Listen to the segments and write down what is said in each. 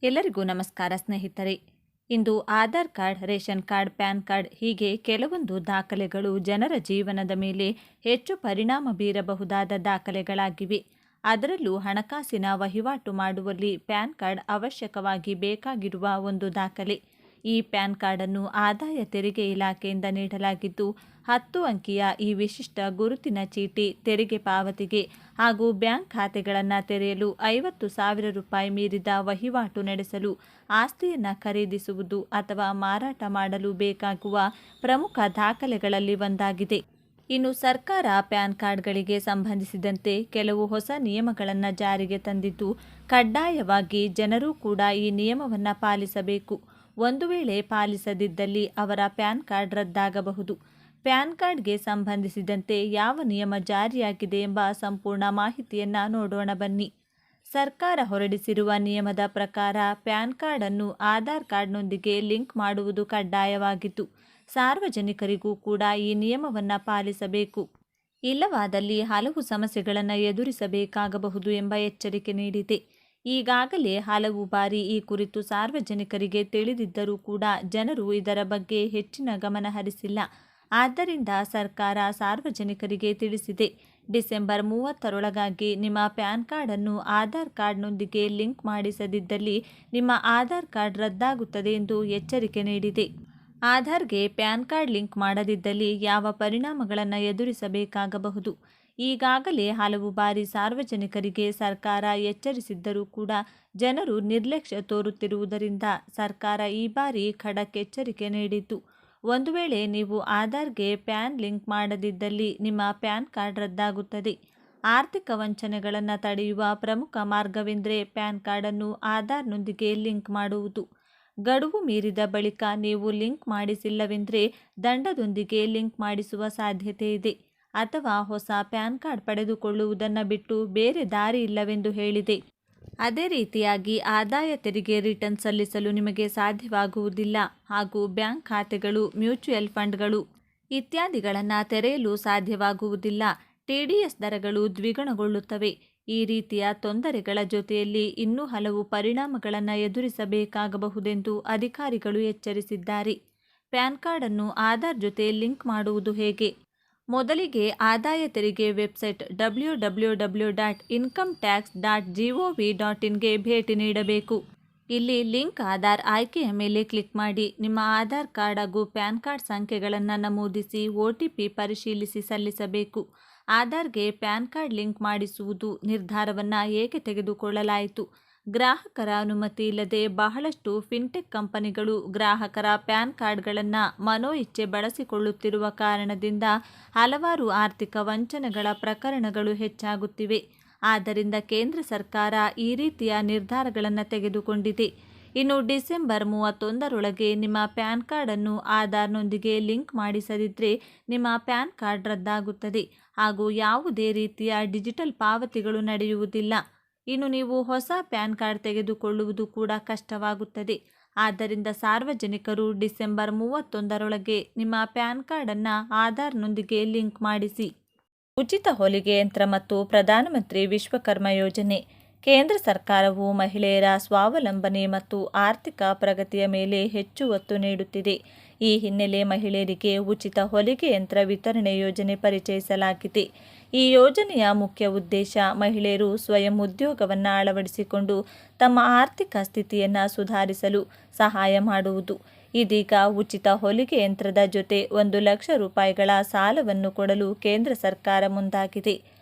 ಎಲ್ಲರಿಗೂ ನಮಸ್ಕಾರ ಸ್ನೇಹಿತರೆ. ಇಂದು Aadhaar card, ration card, PAN card ಹೀಗೆ ಕೆಲವೊಂದು ದಾಖಲೆಗಳು ಜನರ ಜೀವನದ ಮೇಲೆ ಹೆಚ್ಚು ಪರಿಣಾಮ ಬೀರಬಹುದಾದ ದಾಖಲೆಗಳಾಗಿವೆ. ಅದರಲ್ಲೂ ಹಣಕಾಸಿನ ವಹಿವಾಟು ಮಾಡುವಲ್ಲಿ ಪ್ಯಾನ್ ಕಾರ್ಡ್ ಅವಶ್ಯಕವಾಗಿ ಬೇಕಾಗಿರುವ ಒಂದು ದಾಖಲೆ. ಈ ಪ್ಯಾನ್ ಕಾರ್ಡನ್ನು ಆದಾಯ ತೆರಿಗೆ ಇಲಾಖೆಯಿಂದ ನೀಡಲಾಗಿದ್ದು, 10 ಅಂಕಿಯ ಈ ವಿಶಿಷ್ಟ ಗುರುತಿನ ಚೀಟಿ ತೆರಿಗೆ ಪಾವತಿಗೆ ಹಾಗೂ ಬ್ಯಾಂಕ್ ಖಾತೆಗಳನ್ನು ತೆರೆಯಲು 50,000 ರೂಪಾಯಿ ಮೀರಿದ ವಹಿವಾಟು ನಡೆಸಲು, ಆಸ್ತಿಯನ್ನು ಖರೀದಿಸುವುದು ಅಥವಾ ಮಾರಾಟ ಮಾಡಲು ಬೇಕಾಗುವ ಪ್ರಮುಖ ದಾಖಲೆಗಳಲ್ಲಿ ಒಂದಾಗಿದೆ. ಇನ್ನು ಸರ್ಕಾರ ಪ್ಯಾನ್ ಕಾರ್ಡ್ಗಳಿಗೆ ಸಂಬಂಧಿಸಿದಂತೆ ಕೆಲವು ಹೊಸ ನಿಯಮಗಳನ್ನು ಜಾರಿಗೆ ತಂದಿದ್ದು, ಕಡ್ಡಾಯವಾಗಿ ಜನರೂ ಕೂಡ ಈ ನಿಯಮವನ್ನು ಪಾಲಿಸಬೇಕು. ಒಂದು ವೇಳೆ ಪಾಲಿಸದಿದ್ದಲ್ಲಿ ಅವರ ಪ್ಯಾನ್ ಕಾರ್ಡ್ ರದ್ದಾಗಬಹುದು. ಪ್ಯಾನ್ ಕಾರ್ಡ್ಗೆ ಸಂಬಂಧಿಸಿದಂತೆ ಯಾವ ನಿಯಮ ಜಾರಿಯಾಗಿದೆ ಎಂಬ ಸಂಪೂರ್ಣ ಮಾಹಿತಿಯನ್ನು ನೋಡೋಣ ಬನ್ನಿ. ಸರ್ಕಾರ ಹೊರಡಿಸಿರುವ ನಿಯಮದ ಪ್ರಕಾರ ಪ್ಯಾನ್ ಕಾರ್ಡನ್ನು ಆಧಾರ್ ಕಾರ್ಡ್ನೊಂದಿಗೆ ಲಿಂಕ್ ಮಾಡುವುದು ಕಡ್ಡಾಯವಾಗಿದ್ದು, ಸಾರ್ವಜನಿಕರಿಗೂ ಕೂಡ ಈ ನಿಯಮವನ್ನು ಪಾಲಿಸಬೇಕು. ಇಲ್ಲವಾದಲ್ಲಿ ಹಲವು ಸಮಸ್ಯೆಗಳನ್ನು ಎದುರಿಸಬೇಕಾಗಬಹುದು ಎಂಬ ಎಚ್ಚರಿಕೆ ನೀಡಿದೆ. ಈಗಾಗಲೇ ಹಲವು ಬಾರಿ ಈ ಕುರಿತು ಸಾರ್ವಜನಿಕರಿಗೆ ತಿಳಿದಿದ್ದರೂ ಕೂಡ ಜನರು ಇದರ ಬಗ್ಗೆ ಹೆಚ್ಚಿನ ಗಮನ ಹರಿಸಿಲ್ಲ. ಆದ್ದರಿಂದ ಸರ್ಕಾರ ಸಾರ್ವಜನಿಕರಿಗೆ ತಿಳಿಸಿದೆ, ಡಿಸೆಂಬರ್ 30ರೊಳಗಾಗಿ ನಿಮ್ಮ ಪ್ಯಾನ್ ಕಾರ್ಡನ್ನು ಆಧಾರ್ ಕಾರ್ಡ್ನೊಂದಿಗೆ ಲಿಂಕ್ ಮಾಡಿಸದಿದ್ದಲ್ಲಿ ನಿಮ್ಮ ಆಧಾರ್ ಕಾರ್ಡ್ ರದ್ದಾಗುತ್ತದೆ ಎಂದು ಎಚ್ಚರಿಕೆ ನೀಡಿದೆ. ಆಧಾರ್ಗೆ ಪ್ಯಾನ್ ಕಾರ್ಡ್ ಲಿಂಕ್ ಮಾಡದಿದ್ದಲ್ಲಿ ಯಾವ ಪರಿಣಾಮಗಳನ್ನು ಎದುರಿಸಬೇಕಾಗಬಹುದು? ಈಗಾಗಲೇ ಹಲವು ಬಾರಿ ಸಾರ್ವಜನಿಕರಿಗೆ ಸರ್ಕಾರ ಎಚ್ಚರಿಸಿದ್ದರೂ ಕೂಡ ಜನರು ನಿರ್ಲಕ್ಷ್ಯ ತೋರುತ್ತಿರುವುದರಿಂದ ಸರ್ಕಾರ ಈ ಬಾರಿ ಖಡಕ್ ಎಚ್ಚರಿಕೆ ನೀಡಿತು. ಒಂದು ವೇಳೆ ನೀವು ಆಧಾರ್ಗೆ ಪ್ಯಾನ್ ಲಿಂಕ್ ಮಾಡದಿದ್ದಲ್ಲಿ ನಿಮ್ಮ ಪ್ಯಾನ್ ಕಾರ್ಡ್ ರದ್ದಾಗುತ್ತದೆ. ಆರ್ಥಿಕ ವಂಚನೆಗಳನ್ನು ತಡೆಯುವ ಪ್ರಮುಖ ಮಾರ್ಗವೆಂದರೆ ಪ್ಯಾನ್ ಕಾರ್ಡನ್ನು ಆಧಾರ್ನೊಂದಿಗೆ ಲಿಂಕ್ ಮಾಡುವುದು. ಗಡುವು ಮೀರಿದ ಬಳಿಕ ನೀವು ಲಿಂಕ್ ಮಾಡಿಸಿಲ್ಲವೆಂದರೆ ದಂಡದೊಂದಿಗೆ ಲಿಂಕ್ ಮಾಡಿಸುವ ಸಾಧ್ಯತೆ ಇದೆ. ಅಥವಾ ಹೊಸ ಪ್ಯಾನ್ ಕಾರ್ಡ್ ಪಡೆದುಕೊಳ್ಳುವುದನ್ನು ಬಿಟ್ಟು ಬೇರೆ ದಾರಿ ಇಲ್ಲವೆಂದು ಹೇಳಿದೆ. ಅದೇ ರೀತಿಯಾಗಿ ಆದಾಯ ತೆರಿಗೆ ರಿಟರ್ನ್ ಸಲ್ಲಿಸಲು ನಿಮಗೆ ಸಾಧ್ಯವಾಗುವುದಿಲ್ಲ ಹಾಗೂ ಬ್ಯಾಂಕ್ ಖಾತೆಗಳು, ಮ್ಯೂಚುವಲ್ ಫಂಡ್ಗಳು ಇತ್ಯಾದಿಗಳನ್ನು ತೆರೆಯಲು ಸಾಧ್ಯವಾಗುವುದಿಲ್ಲ. TDS ದರಗಳು ದ್ವಿಗುಣಗೊಳ್ಳುತ್ತವೆ. ಈ ರೀತಿಯ ತೊಂದರೆಗಳ ಜೊತೆಯಲ್ಲಿ ಇನ್ನೂ ಹಲವು ಪರಿಣಾಮಗಳನ್ನು ಎದುರಿಸಬೇಕಾಗಬಹುದೆಂದು ಅಧಿಕಾರಿಗಳು ಎಚ್ಚರಿಸಿದ್ದಾರೆ. ಪ್ಯಾನ್ ಕಾರ್ಡನ್ನು ಆಧಾರ್ ಜೊತೆ ಲಿಂಕ್ ಮಾಡುವುದು ಹೇಗೆ? ಮೊದಲಿಗೆ ಆದಾಯ ತೆರಿಗೆ ವೆಬ್ಸೈಟ್ www.incometax.gov.in ಗೆ ಭೇಟಿ ನೀಡಬೇಕು. ಇಲ್ಲಿ ಲಿಂಕ್ ಆಧಾರ್ ಆಯ್ಕೆಯ ಮೇಲೆ ಕ್ಲಿಕ್ ಮಾಡಿ ನಿಮ್ಮ ಆಧಾರ್ ಕಾರ್ಡ್ ಹಾಗೂ ಪ್ಯಾನ್ ಕಾರ್ಡ್ ಸಂಖ್ಯೆಗಳನ್ನು ನಮೂದಿಸಿ OTP ಪರಿಶೀಲಿಸಿ ಸಲ್ಲಿಸಬೇಕು. ಆಧಾರ್ಗೆ ಪ್ಯಾನ್ ಕಾರ್ಡ್ ಲಿಂಕ್ ಮಾಡಿಸುವುದು ನಿರ್ಧಾರವನ್ನು ಏಕೆ ತೆಗೆದುಕೊಳ್ಳಲಾಯಿತು? ಗ್ರಾಹಕರ ಅನುಮತಿ ಇಲ್ಲದೆ ಬಹಳಷ್ಟು ಫಿನ್ಟೆಕ್ ಕಂಪನಿಗಳು ಗ್ರಾಹಕರ ಪ್ಯಾನ್ ಕಾರ್ಡ್ಗಳನ್ನು ಮನೋಇಚ್ಛೆ ಬಳಸಿಕೊಳ್ಳುತ್ತಿರುವ ಕಾರಣದಿಂದ ಹಲವಾರು ಆರ್ಥಿಕ ವಂಚನೆಗಳ ಪ್ರಕರಣಗಳು ಹೆಚ್ಚಾಗುತ್ತಿವೆ. ಆದ್ದರಿಂದ ಕೇಂದ್ರ ಸರ್ಕಾರ ಈ ರೀತಿಯ ನಿರ್ಧಾರಗಳನ್ನು ತೆಗೆದುಕೊಂಡಿದೆ. ಇನ್ನು ಡಿಸೆಂಬರ್ 31ರೊಳಗೆ ನಿಮ್ಮ ಪ್ಯಾನ್ ಕಾರ್ಡನ್ನು ಆಧಾರ್ನೊಂದಿಗೆ ಲಿಂಕ್ ಮಾಡಿಸದಿದ್ದರೆ ನಿಮ್ಮ ಪ್ಯಾನ್ ಕಾರ್ಡ್ ರದ್ದಾಗುತ್ತದೆ ಹಾಗೂ ಯಾವುದೇ ರೀತಿಯ ಡಿಜಿಟಲ್ ಪಾವತಿಗಳು ನಡೆಯುವುದಿಲ್ಲ. ಇನ್ನು ನೀವು ಹೊಸ ಪ್ಯಾನ್ ಕಾರ್ಡ್ ತೆಗೆದುಕೊಳ್ಳುವುದು ಕೂಡ ಕಷ್ಟವಾಗುತ್ತದೆ. ಆದ್ದರಿಂದ ಸಾರ್ವಜನಿಕರು ಡಿಸೆಂಬರ್ 31ರೊಳಗೆ ನಿಮ್ಮ ಪ್ಯಾನ್ ಕಾರ್ಡನ್ನು ಆಧಾರ್ನೊಂದಿಗೆ ಲಿಂಕ್ ಮಾಡಿಸಿ. ಉಚಿತ ಹೊಲಿಗೆ ಯಂತ್ರ ಮತ್ತು ಪ್ರಧಾನಮಂತ್ರಿ ವಿಶ್ವಕರ್ಮ ಯೋಜನೆ. ಕೇಂದ್ರ ಸರ್ಕಾರವು ಮಹಿಳೆಯರ ಸ್ವಾವಲಂಬನೆ ಮತ್ತು ಆರ್ಥಿಕ ಪ್ರಗತಿಯ ಮೇಲೆ ಹೆಚ್ಚು ಒತ್ತು ನೀಡುತ್ತಿದೆ. ಈ ಹಿನ್ನೆಲೆ ಮಹಿಳೆಯರಿಗೆ ಉಚಿತ ಹೊಲಿಗೆ ಯಂತ್ರ ವಿತರಣೆ ಯೋಜನೆ ಪರಿಚಯಿಸಲಾಗಿದೆ. ಈ ಯೋಜನೆಯ ಮುಖ್ಯ ಉದ್ದೇಶ ಮಹಿಳೆಯರು ಸ್ವಯಂ ಉದ್ಯೋಗವನ್ನು ಅಳವಡಿಸಿಕೊಂಡು ತಮ್ಮ ಆರ್ಥಿಕ ಸ್ಥಿತಿಯನ್ನು ಸುಧಾರಿಸಲು ಸಹಾಯ ಮಾಡುವುದು. ಇದೀಗ ಉಚಿತ ಹೊಲಿಗೆ ಯಂತ್ರದ ಜೊತೆ 1 ಲಕ್ಷ ರೂಪಾಯಿಗಳ ಸಾಲವನ್ನು ಕೊಡಲು ಕೇಂದ್ರ ಸರ್ಕಾರ ಮುಂದಾಗಿದೆ.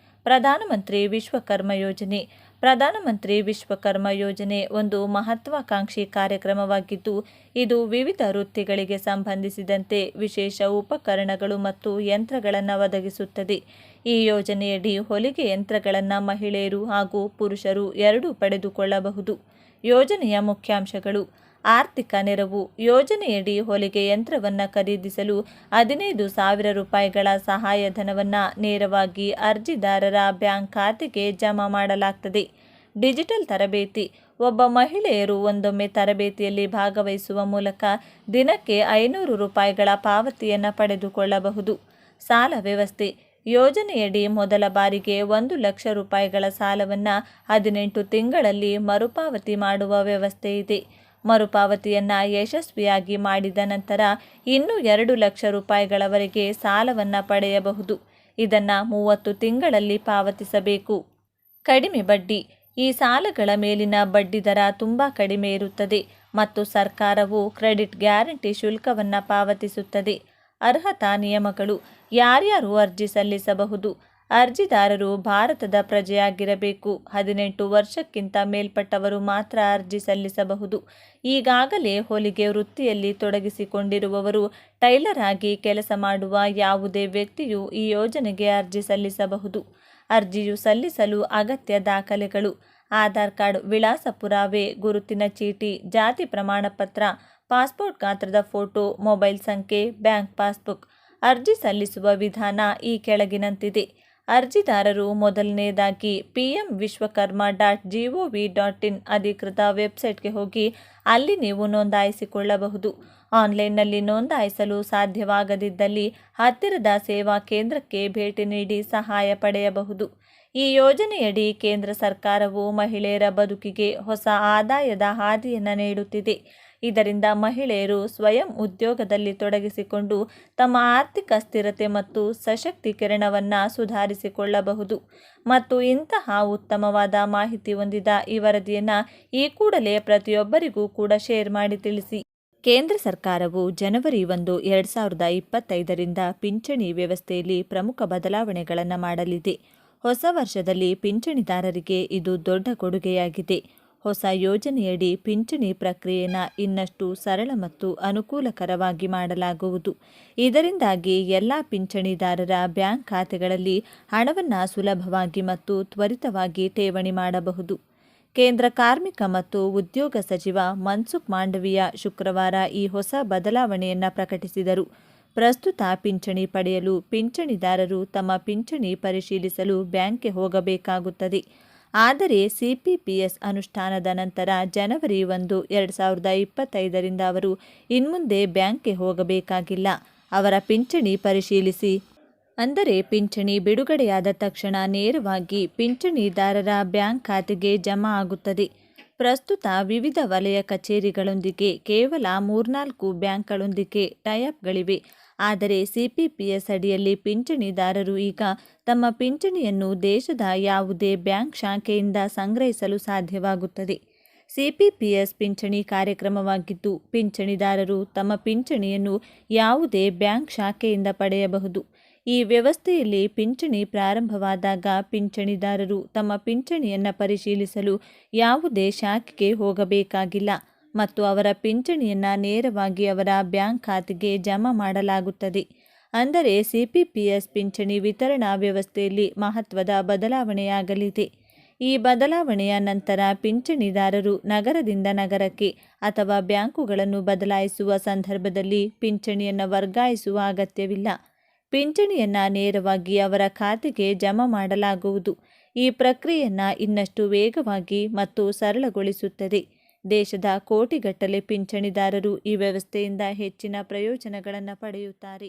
ಪ್ರಧಾನಮಂತ್ರಿ ವಿಶ್ವಕರ್ಮ ಯೋಜನೆ. ಪ್ರಧಾನಮಂತ್ರಿ ವಿಶ್ವಕರ್ಮ ಯೋಜನೆ ಒಂದು ಮಹತ್ವಾಕಾಂಕ್ಷಿ ಕಾರ್ಯಕ್ರಮವಾಗಿದ್ದು, ಇದು ವಿವಿಧ ವೃತ್ತಿಗಳಿಗೆ ಸಂಬಂಧಿಸಿದಂತೆ ವಿಶೇಷ ಉಪಕರಣಗಳು ಮತ್ತು ಯಂತ್ರಗಳನ್ನು ಒದಗಿಸುತ್ತದೆ. ಈ ಯೋಜನೆಯಡಿ ಹೊಲಿಗೆ ಯಂತ್ರಗಳನ್ನು ಮಹಿಳೆಯರು ಹಾಗೂ ಪುರುಷರು ಎರಡೂ ಪಡೆದುಕೊಳ್ಳಬಹುದು. ಯೋಜನೆಯ ಮುಖ್ಯಾಂಶಗಳು: ಆರ್ಥಿಕ ನೆರವು. ಯೋಜನೆಯಡಿ ಹೊಲಿಗೆ ಯಂತ್ರವನ್ನು ಖರೀದಿಸಲು 15,000 ರೂಪಾಯಿಗಳ ಸಹಾಯಧನವನ್ನು ನೇರವಾಗಿ ಅರ್ಜಿದಾರರ ಬ್ಯಾಂಕ್ ಖಾತೆಗೆ ಜಮಾ ಮಾಡಲಾಗುತ್ತದೆ. ಡಿಜಿಟಲ್ ತರಬೇತಿ. ಒಬ್ಬ ಮಹಿಳೆಯರು ಒಂದೊಮ್ಮೆ ತರಬೇತಿಯಲ್ಲಿ ಭಾಗವಹಿಸುವ ಮೂಲಕ ದಿನಕ್ಕೆ 500 ರೂಪಾಯಿಗಳ ಪಾವತಿಯನ್ನು ಪಡೆದುಕೊಳ್ಳಬಹುದು. ಸಾಲ ವ್ಯವಸ್ಥೆ. ಯೋಜನೆಯಡಿ ಮೊದಲ ಬಾರಿಗೆ 1,00,000 ರೂಪಾಯಿಗಳ ಸಾಲವನ್ನು 18 ತಿಂಗಳಲ್ಲಿ ಮರುಪಾವತಿ ಮಾಡುವ ವ್ಯವಸ್ಥೆ ಇದೆ. ಮರುಪಾವತಿಯನ್ನು ಯಶಸ್ವಿಯಾಗಿ ಮಾಡಿದ ನಂತರ ಇನ್ನೂ 2,00,000 ರೂಪಾಯಿಗಳವರೆಗೆ ಸಾಲವನ್ನು ಪಡೆಯಬಹುದು. ಇದನ್ನು 30 ತಿಂಗಳಲ್ಲಿ ಪಾವತಿಸಬೇಕು. ಕಡಿಮೆ ಬಡ್ಡಿ. ಈ ಸಾಲಗಳ ಮೇಲಿನ ಬಡ್ಡಿದರ ತುಂಬ ಕಡಿಮೆ ಇರುತ್ತದೆ ಮತ್ತು ಸರ್ಕಾರವು ಕ್ರೆಡಿಟ್ ಗ್ಯಾರಂಟಿ ಶುಲ್ಕವನ್ನು ಪಾವತಿಸುತ್ತದೆ. ಅರ್ಹತಾ ನಿಯಮಗಳು. ಯಾರ್ಯಾರು ಅರ್ಜಿ ಸಲ್ಲಿಸಬಹುದು? ಅರ್ಜಿದಾರರು ಭಾರತದ ಪ್ರಜೆಯಾಗಿರಬೇಕು. 18 ವರ್ಷಕ್ಕಿಂತ ಮೇಲ್ಪಟ್ಟವರು ಮಾತ್ರ ಅರ್ಜಿ ಸಲ್ಲಿಸಬಹುದು. ಈಗಾಗಲೇ ಹೊಲಿಗೆ ವೃತ್ತಿಯಲ್ಲಿ ತೊಡಗಿಸಿಕೊಂಡಿರುವವರು, ಟೈಲರ್ ಆಗಿ ಕೆಲಸ ಮಾಡುವ ಯಾವುದೇ ವ್ಯಕ್ತಿಯು ಈ ಯೋಜನೆಗೆ ಅರ್ಜಿ ಸಲ್ಲಿಸಬಹುದು. ಅರ್ಜಿಯು ಸಲ್ಲಿಸಲು ಅಗತ್ಯ ದಾಖಲೆಗಳು: ಆಧಾರ್ ಕಾರ್ಡ್, ವಿಳಾಸ ಪುರಾವೆ, ಗುರುತಿನ ಚೀಟಿ, ಜಾತಿ ಪ್ರಮಾಣ ಪತ್ರ, ಪಾಸ್ಪೋರ್ಟ್ ಗಾತ್ರದ ಫೋಟೋ, ಮೊಬೈಲ್ ಸಂಖ್ಯೆ, ಬ್ಯಾಂಕ್ ಪಾಸ್ಬುಕ್. ಅರ್ಜಿ ಸಲ್ಲಿಸುವ ವಿಧಾನ ಈ ಕೆಳಗಿನಂತಿದೆ. ಅರ್ಜಿದಾರರು ಮೊದಲನೆಯದಾಗಿ pmvishwakarma.gov.in ಅಧಿಕೃತ ವೆಬ್ಸೈಟ್ಗೆ ಹೋಗಿ ಅಲ್ಲಿ ನೀವು ನೋಂದಾಯಿಸಿಕೊಳ್ಳಬಹುದು. ಆನ್ಲೈನ್ನಲ್ಲಿ ನೋಂದಾಯಿಸಲು ಸಾಧ್ಯವಾಗದಿದ್ದಲ್ಲಿ ಹತ್ತಿರದ ಸೇವಾ ಕೇಂದ್ರಕ್ಕೆ ಭೇಟಿ ನೀಡಿ ಸಹಾಯ ಪಡೆಯಬಹುದು. ಈ ಯೋಜನೆಯಡಿ ಕೇಂದ್ರ ಸರ್ಕಾರವು ಮಹಿಳೆಯರ ಬದುಕಿಗೆ ಹೊಸ ಆದಾಯದ ಹಾದಿಯನ್ನು ನೀಡುತ್ತಿದೆ. ಇದರಿಂದ ಮಹಿಳೆಯರು ಸ್ವಯಂ ಉದ್ಯೋಗದಲ್ಲಿ ತೊಡಗಿಸಿಕೊಂಡು ತಮ್ಮ ಆರ್ಥಿಕ ಸ್ಥಿರತೆ ಮತ್ತು ಸಶಕ್ತೀಕರಣವನ್ನು ಸುಧಾರಿಸಿಕೊಳ್ಳಬಹುದು. ಮತ್ತು ಇಂತಹ ಉತ್ತಮವಾದ ಮಾಹಿತಿ ಹೊಂದಿದ ಈ ವರದಿಯನ್ನು ಈ ಕೂಡಲೇ ಪ್ರತಿಯೊಬ್ಬರಿಗೂ ಕೂಡ ಶೇರ್ ಮಾಡಿ ತಿಳಿಸಿ. ಕೇಂದ್ರ ಸರ್ಕಾರವು ಜನವರಿ 1, 2025ರಿಂದ ಪಿಂಚಣಿ ವ್ಯವಸ್ಥೆಯಲ್ಲಿ ಪ್ರಮುಖ ಬದಲಾವಣೆಗಳನ್ನು ಮಾಡಲಿದೆ. ಹೊಸ ವರ್ಷದಲ್ಲಿ ಪಿಂಚಣಿದಾರರಿಗೆ ಇದು ದೊಡ್ಡ ಕೊಡುಗೆಯಾಗಿದೆ. ಹೊಸ ಯೋಜನೆಯಡಿ ಪಿಂಚಣಿ ಪ್ರಕ್ರಿಯೆಯನ್ನು ಇನ್ನಷ್ಟು ಸರಳ ಮತ್ತು ಅನುಕೂಲಕರವಾಗಿ ಮಾಡಲಾಗುವುದು. ಇದರಿಂದಾಗಿ ಎಲ್ಲ ಪಿಂಚಣಿದಾರರ ಬ್ಯಾಂಕ್ ಖಾತೆಗಳಲ್ಲಿ ಹಣವನ್ನು ಸುಲಭವಾಗಿ ಮತ್ತು ತ್ವರಿತವಾಗಿ ಠೇವಣಿ ಮಾಡಬಹುದು. ಕೇಂದ್ರ ಕಾರ್ಮಿಕ ಮತ್ತು ಉದ್ಯೋಗ ಸಚಿವ ಮನ್ಸುಖ್ ಮಾಂಡವಿಯಾ ಶುಕ್ರವಾರ ಈ ಹೊಸ ಬದಲಾವಣೆಯನ್ನು ಪ್ರಕಟಿಸಿದರು. ಪ್ರಸ್ತುತ ಪಿಂಚಣಿ ಪಡೆಯಲು ಪಿಂಚಣಿದಾರರು ತಮ್ಮ ಪಿಂಚಣಿ ಪರಿಶೀಲಿಸಲು ಬ್ಯಾಂಕ್ಗೆ ಹೋಗಬೇಕಾಗುತ್ತದೆ. ಆದರೆ ಸಿಪಿಪಿಎಸ್ ಅನುಷ್ಠಾನದ ನಂತರ ಜನವರಿ 1, 2025ರಿಂದ ಅವರು ಇನ್ಮುಂದೆ ಬ್ಯಾಂಕ್ಗೆ ಹೋಗಬೇಕಾಗಿಲ್ಲ. ಅವರ ಪಿಂಚಣಿ ಪರಿಶೀಲಿಸಿ. ಅಂದರೆ ಪಿಂಚಣಿ ಬಿಡುಗಡೆಯಾದ ತಕ್ಷಣ ನೇರವಾಗಿ ಪಿಂಚಣಿದಾರರ ಬ್ಯಾಂಕ್ ಖಾತೆಗೆ ಜಮಾ ಆಗುತ್ತದೆ. ಪ್ರಸ್ತುತ ವಿವಿಧ ವಲಯ ಕಚೇರಿಗಳೊಂದಿಗೆ ಕೇವಲ 3-4 ಬ್ಯಾಂಕ್ಗಳೊಂದಿಗೆ ಟೈಅಪ್ಗಳಿವೆ. ಆದರೆ ಸಿಪಿಪಿಎಸ್ ಅಡಿಯಲ್ಲಿ ಪಿಂಚಣಿದಾರರು ಈಗ ತಮ್ಮ ಪಿಂಚಣಿಯನ್ನು ದೇಶದ ಯಾವುದೇ ಬ್ಯಾಂಕ್ ಶಾಖೆಯಿಂದ ಸಂಗ್ರಹಿಸಲು ಸಾಧ್ಯವಾಗುತ್ತದೆ. ಸಿಪಿಪಿಎಸ್ ಪಿಂಚಣಿ ಕಾರ್ಯಕ್ರಮವಾಗಿದ್ದು, ಪಿಂಚಣಿದಾರರು ತಮ್ಮ ಪಿಂಚಣಿಯನ್ನು ಯಾವುದೇ ಬ್ಯಾಂಕ್ ಶಾಖೆಯಿಂದ ಪಡೆಯಬಹುದು. ಈ ವ್ಯವಸ್ಥೆಯಲ್ಲಿ ಪಿಂಚಣಿ ಪ್ರಾರಂಭವಾದಾಗ ಪಿಂಚಣಿದಾರರು ತಮ್ಮ ಪಿಂಚಣಿಯನ್ನು ಪರಿಶೀಲಿಸಲು ಯಾವುದೇ ಶಾಖೆಗೆ ಹೋಗಬೇಕಾಗಿಲ್ಲ ಮತ್ತು ಅವರ ಪಿಂಚಣಿಯನ್ನು ನೇರವಾಗಿ ಅವರ ಬ್ಯಾಂಕ್ ಖಾತೆಗೆ ಜಮಾ ಮಾಡಲಾಗುತ್ತದೆ. ಅಂದರೆ ಸಿಪಿಪಿಎಸ್ ಪಿಂಚಣಿ ವಿತರಣಾ ವ್ಯವಸ್ಥೆಯಲ್ಲಿ ಮಹತ್ವದ ಬದಲಾವಣೆಯಾಗಲಿದೆ. ಈ ಬದಲಾವಣೆಯ ನಂತರ ಪಿಂಚಣಿದಾರರು ನಗರದಿಂದ ನಗರಕ್ಕೆ ಅಥವಾ ಬ್ಯಾಂಕುಗಳನ್ನು ಬದಲಾಯಿಸುವ ಸಂದರ್ಭದಲ್ಲಿ ಪಿಂಚಣಿಯನ್ನು ವರ್ಗಾಯಿಸುವ ಅಗತ್ಯವಿಲ್ಲ. ಪಿಂಚಣಿಯನ್ನು ನೇರವಾಗಿ ಅವರ ಖಾತೆಗೆ ಜಮಾ ಮಾಡಲಾಗುವುದು. ಈ ಪ್ರಕ್ರಿಯೆಯನ್ನು ಇನ್ನಷ್ಟು ವೇಗವಾಗಿ ಮತ್ತು ಸರಳಗೊಳಿಸುತ್ತದೆ. ದೇಶದ ಕೋಟಿಗಟ್ಟಲೆ ಪಿಂಚಣಿದಾರರು ಈ ವ್ಯವಸ್ಥೆಯಿಂದ ಹೆಚ್ಚಿನ ಪ್ರಯೋಜನಗಳನ್ನು ಪಡೆಯುತ್ತಾರೆ.